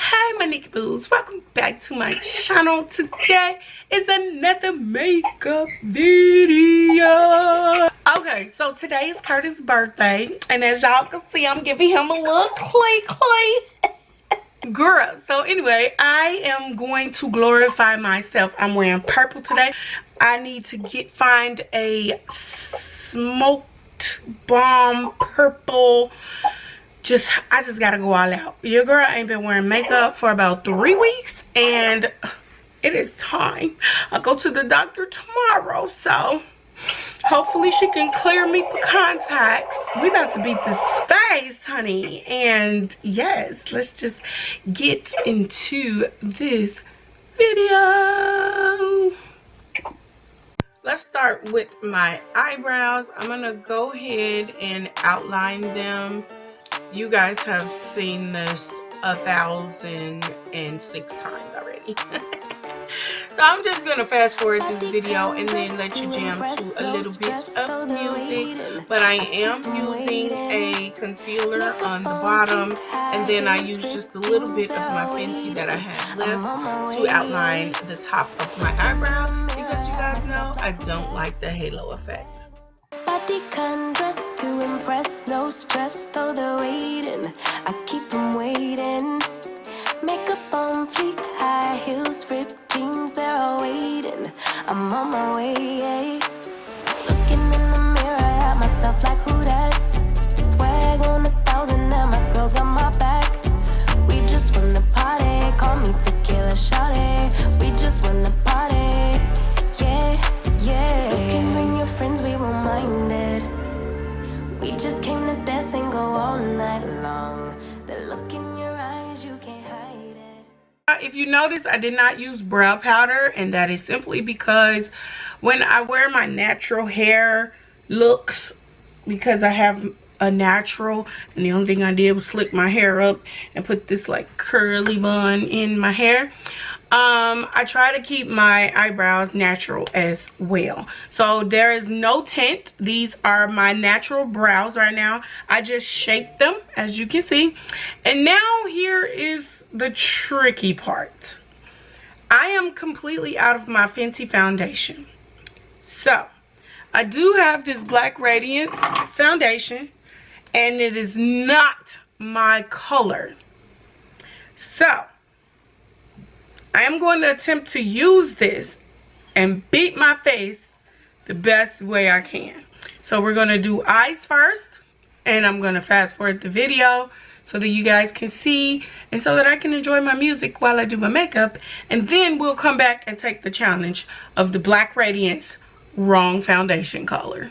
Hi my Nikki Boos, welcome back to my channel. Today is another makeup video. Okay, so today is Curtis' birthday, and as y'all can see, I'm giving him a little clay girl. So anyway, I am going to glorify myself. I'm wearing purple today. I need to find a smoked bomb purple. I just gotta go all out. Your girl ain't been wearing makeup for about 3 weeks, and it is time. I'll go to the doctor tomorrow, so hopefully she can clear me for contacts. We about to beat this face, honey. And yes, let's just get into this video. Let's start with my eyebrows. I'm gonna go ahead and outline them. You guys have seen this 1,006 times already. So I'm just gonna fast forward this video and then let you jam to a little bit of music. But I am using a concealer on the bottom, and then I use just a little bit of my Fenty that I have left to outline the top of my eyebrow, because you guys know I don't like the halo effect. Body can dress to impress, no stress, though they're waiting. I keep them waiting. Makeup on fleek, high heels, ripped jeans, they're all waiting. I'm on my way. Looking in the mirror at myself like who that? Swag on 1,000, now my girls got my back. We just wanna party, call me tequila shawty. We just wanna party, yeah. You can bring your friends, we won't mind it. We just came to dance and go all night long. The look in your eyes, you can't hide it. If you notice, I did not use brow powder, and that is simply because when I wear my natural hair looks, because I have a natural, and the only thing I did was slick my hair up and put this like curly bun in my hair. I try to keep my eyebrows natural as well. So there is no tint. These are my natural brows right now. I just shaped them, as you can see. And now here is the tricky part. I am completely out of my Fenty foundation. So I do have this Black Radiance foundation, and it is not my color. So I am going to attempt to use this and beat my face the best way I can. So we're going to do eyes first, and I'm going to fast forward the video so that you guys can see and so that I can enjoy my music while I do my makeup. And then we'll come back and take the challenge of the Black Radiance wrong foundation color.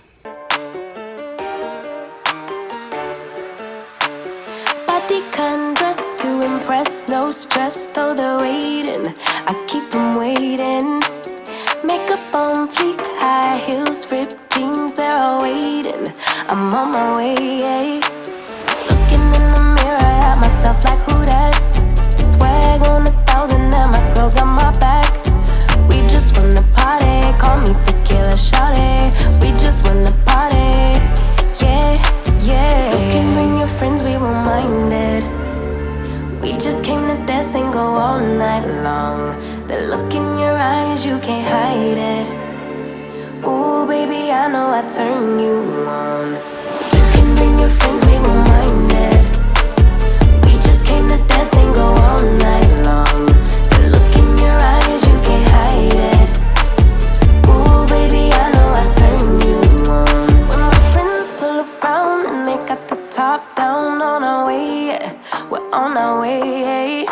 Body can dress to impress, no stress, though they're waiting. I keep them waiting. Makeup on fleek, high heels, ripped jeans, they're all waiting. I'm on my way. Looking in the mirror at myself like who that? Swag on 1,000, now my girls got my back. We just wanna party, call me tequila shawty. We just wanna party, yeah. You can bring your friends, we won't mind it. We just came to dance and go all night long. The look in your eyes, you can't hide it. Ooh, baby, I know I turn you on. You can bring your friends, we won't mind it. We just came to dance and go all night long. The look in your eyes, you can't hide it. Ooh, baby, I know I turn you on. When my friends pull around and they got the top down, on our way, yeah. We're on our way.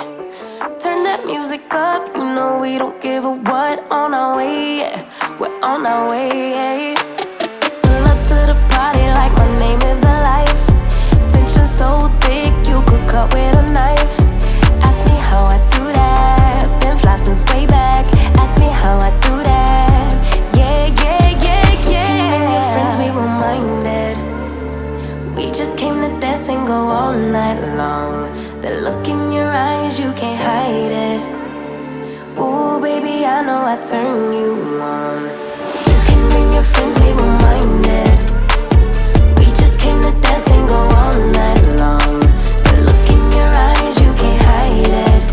Turn that music up, you know we don't give a what. On our way, yeah. We're on our way. Pull up to the party like my name is the life. Tension so thick, you could cut with a knife. Ask me how I do that. Been fly since way back. Ask me how I do that. Yeah. You can bring your friends, we won't mind it. We just came to dance and go all night long. The look in your eyes, you can't hide it. Ooh, baby, I know I turn you on. You can bring your friends, we won't mind it. We just came to dance and go all night long. The look in your eyes, you can't hide it.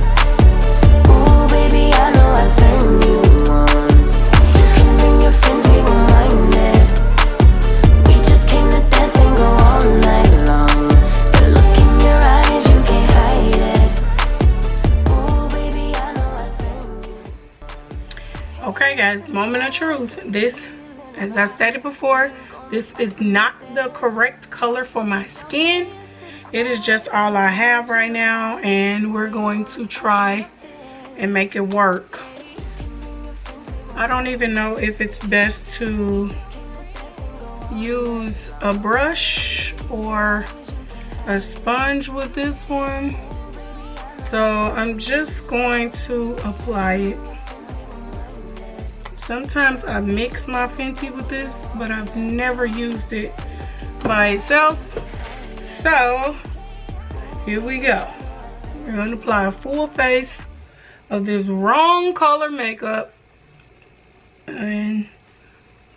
Okay guys, moment of truth. This, as I stated before, this is not the correct color for my skin. It is just all I have right now, and we're going to try and make it work. I don't even know if it's best to use a brush or a sponge with this one. So I'm just going to apply it. Sometimes I mix my Fenty with this, but I've never used it by itself. So here we go. We're going to apply a full face of this wrong color makeup, and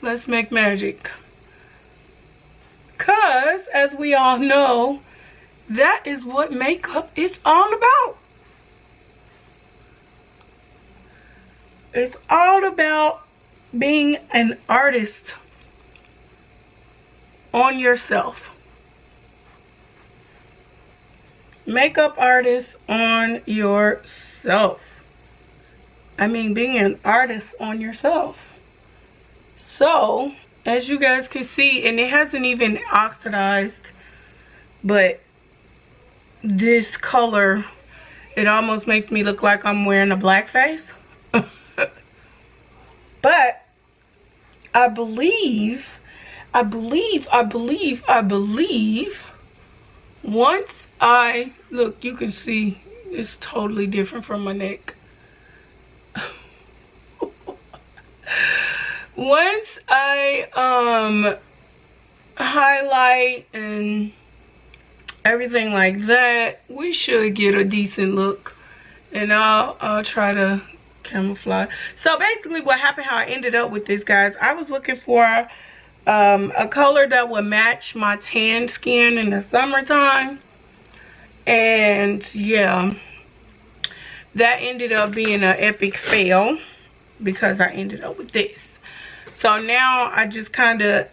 let's make magic. Because as we all know, that is what makeup is all about. It's all about being an artist on yourself. Makeup artist on yourself. I mean, being an artist on yourself. So, as you guys can see, and it hasn't even oxidized, but this color, it almost makes me look like I'm wearing a black face. But I believe once I look, you can see it's totally different from my neck. Once I highlight and everything like that, we should get a decent look, and I'll try to camouflage. So basically what happened, how I ended up with this, guys, I was looking for a color that would match my tan skin in the summertime, and yeah, that ended up being an epic fail because I ended up with this. So now I just kind of,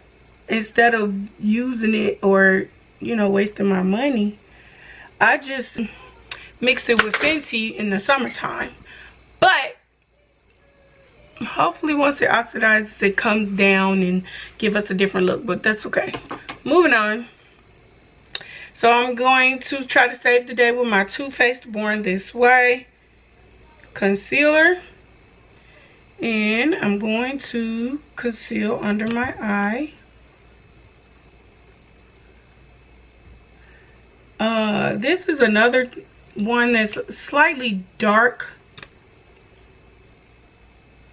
instead of using it or, you know, wasting my money, I just mix it with Fenty in the summertime. But hopefully once it oxidizes, it comes down and give us a different look, but that's okay. Moving on. So I'm going to try to save the day with my Too Faced Born This Way concealer, and I'm going to conceal under my eye. This is another one that's slightly dark.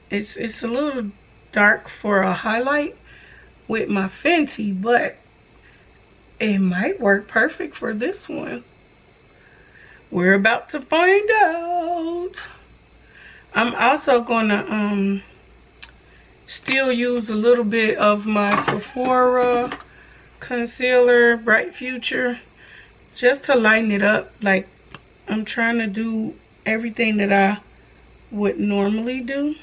It's a little dark for a highlight with my Fenty, but it might work perfect for this one. We're about to find out. I'm also gonna still use a little bit of my Sephora concealer, Bright Future, just to lighten it up. Like, I'm trying to do everything that I would normally do.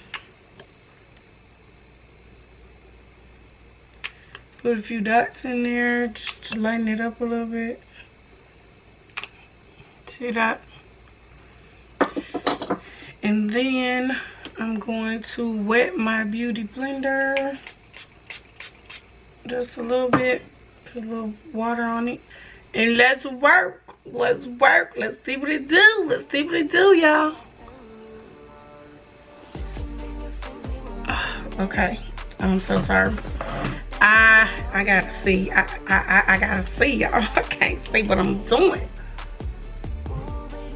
Put a few dots in there just to lighten it up a little bit. See that? And then I'm going to wet my beauty blender just a little bit. Put a little water on it. And let's work. Let's work. Let's see what it do. Let's see what it do, y'all. Okay. I'm so sorry. I gotta see. I gotta see, y'all. I can't see what I'm doing.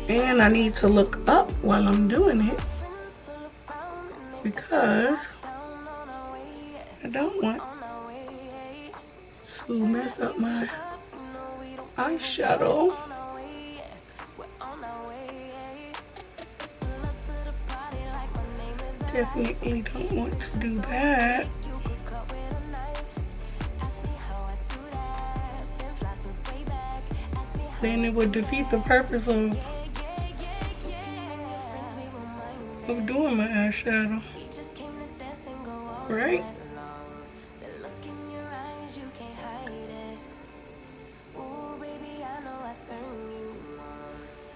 And I need to look up while I'm doing it, because I don't want to mess up my eyeshadow. Definitely don't want to do that. Then it would defeat the purpose of doing my eyeshadow, right?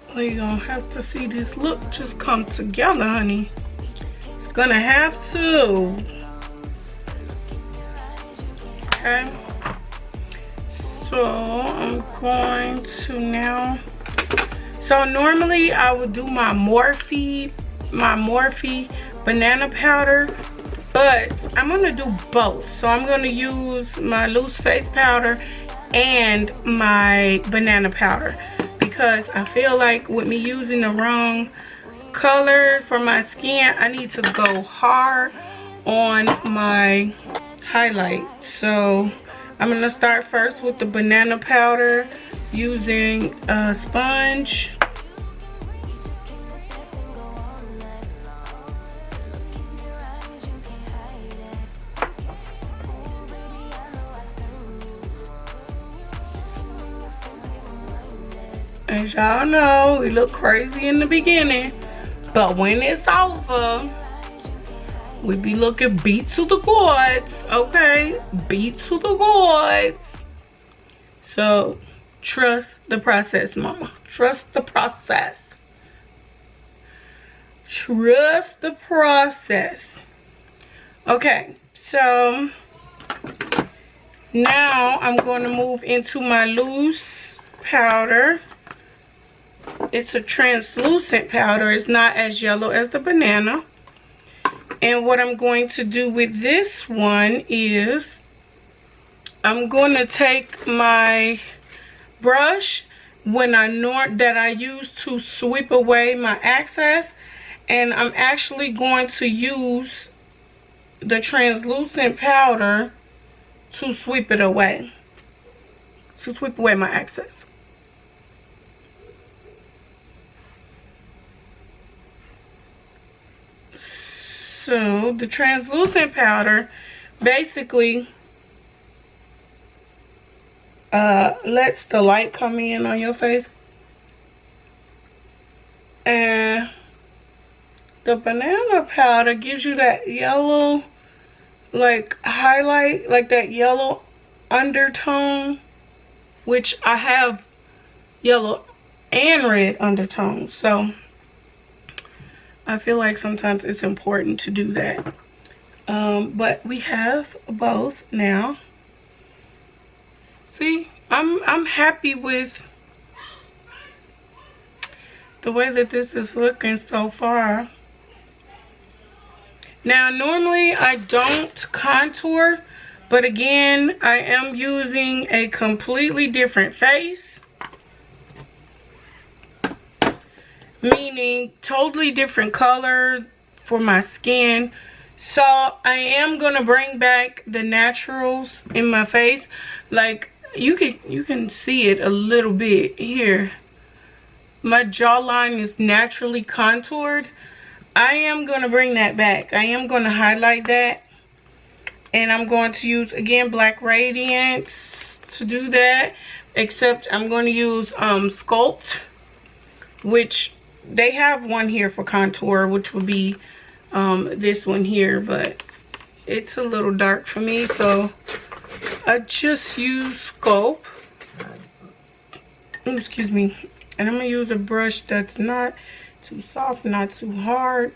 Well, you're gonna have to see this look just come together, honey. It's gonna have to. Okay. So I'm going to now. So normally I would do my Morphe banana powder, but I'm gonna do both. So I'm gonna use my loose face powder and my banana powder, because I feel like with me using the wrong color for my skin, I need to go hard on my highlight. So I'm gonna start first with the banana powder using a sponge. As y'all know, we look crazy in the beginning, but when it's over, we be looking beat to the gods, okay? Beat to the gods. So, trust the process, mama. Trust the process. Trust the process. Okay, so now I'm going to move into my loose powder. It's a translucent powder. It's not as yellow as the banana. And what I'm going to do with this one is I'm going to take my brush that I use to sweep away my excess, and I'm actually going to use the translucent powder to sweep it away, to sweep away my excess. So the translucent powder basically lets the light come in on your face, and the banana powder gives you that yellow like highlight, like that yellow undertone, which I have yellow and red undertones, so I feel like sometimes it's important to do that. But we have both now. See, I'm happy with the way that this is looking so far. Now, normally I don't contour, but again, I am using a completely different face. Meaning totally different color for my skin. So I am gonna bring back the naturals in my face. Like you can see it a little bit here. My jawline is naturally contoured. I am gonna bring that back. I am gonna highlight that, and I'm going to use again Black Radiance to do that, except I'm going to use Sculpt, which they have one here for contour, which would be this one here, but it's a little dark for me, so I just use Sculpt. Excuse me. And I'm gonna use a brush that's not too soft, not too hard,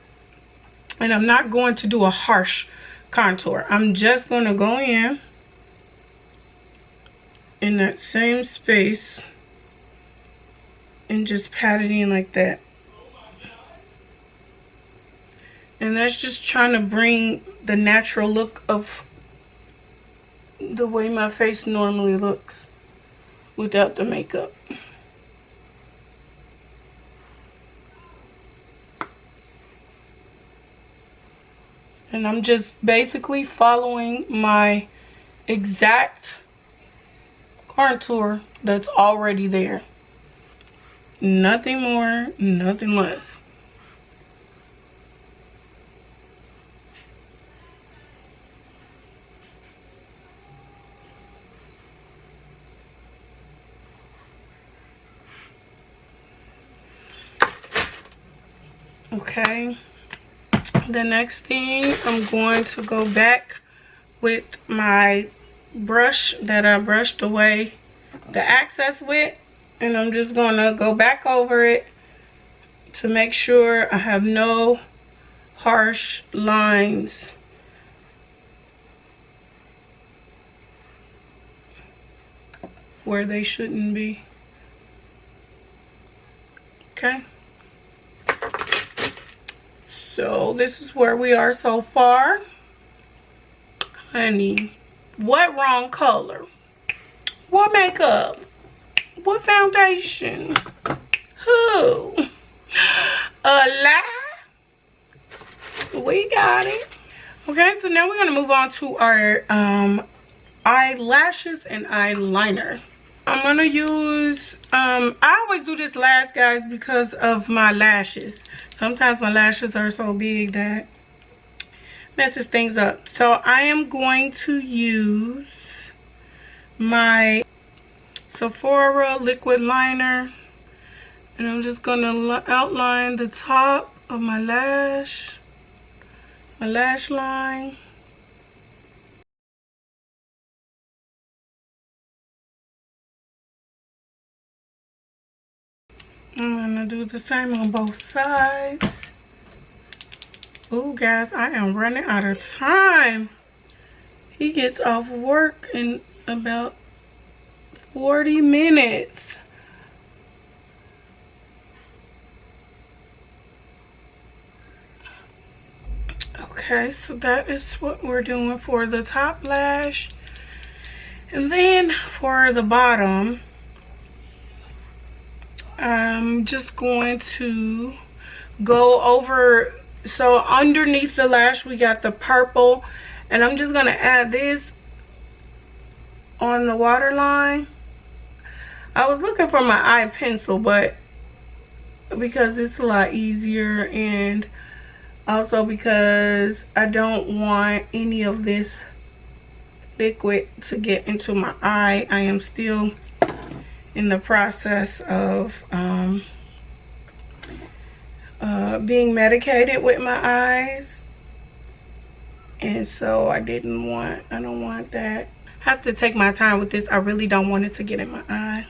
and I'm not going to do a harsh contour. I'm just gonna go in that same space and just pat it in like that. And that's just trying to bring the natural look of the way my face normally looks without the makeup. And I'm just basically following my exact contour that's already there. Nothing more, nothing less. Okay, the next thing, I'm going to go back with my brush that I brushed away the excess with, and I'm just going to go back over it to make sure I have no harsh lines. Where they shouldn't be. Okay. So this is where we are so far. Honey, what wrong color? What makeup? What foundation? Who? A lie? We got it. Okay, so now we're gonna move on to our eyelashes and eyeliner. I'm gonna use I always do this last, guys, because of my lashes. Sometimes my lashes are so big that messes things up. So I am going to use my Sephora liquid liner, and I'm just gonna outline the top of my lash line. I'm gonna do the same on both sides. Oh, guys, I am running out of time. He gets off work in about 40 minutes. Okay, so that is what we're doing for the top lash. And then for the bottom, I'm just going to go over. So underneath the lash, we got the purple, and I'm just gonna add this on the waterline. I was looking for my eye pencil, but because it's a lot easier, and also because I don't want any of this liquid to get into my eye. I am still in the process of being medicated with my eyes, and so I don't want that. I have to take my time with this. I really don't want it to get in my eye.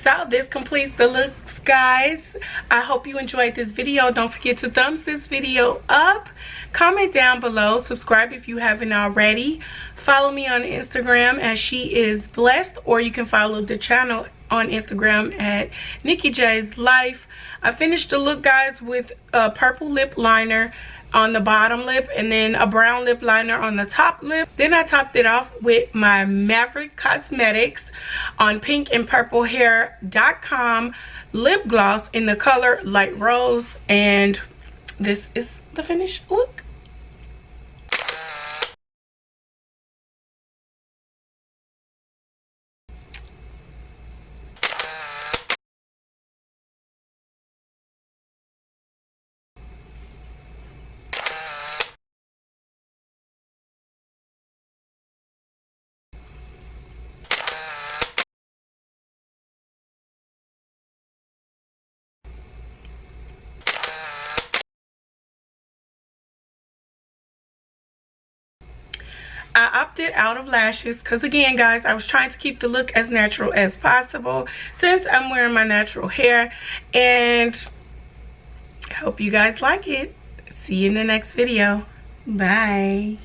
So this completes the looks, guys. I hope you enjoyed this video. Don't forget to thumbs this video up, comment down below, subscribe if you haven't already, follow me on Instagram as She Is Blessed, or you can follow the channel on Instagram at NikkiJsLife. I finished the look, guys, with a purple lip liner on the bottom lip and then a brown lip liner on the top lip. Then I topped it off with my Maverick Cosmetics on pinkandpurplehair.com lip gloss in the color light rose, and this is the finished look. I opted out of lashes because, again, guys, I was trying to keep the look as natural as possible since I'm wearing my natural hair, and I hope you guys like it. See you in the next video. Bye.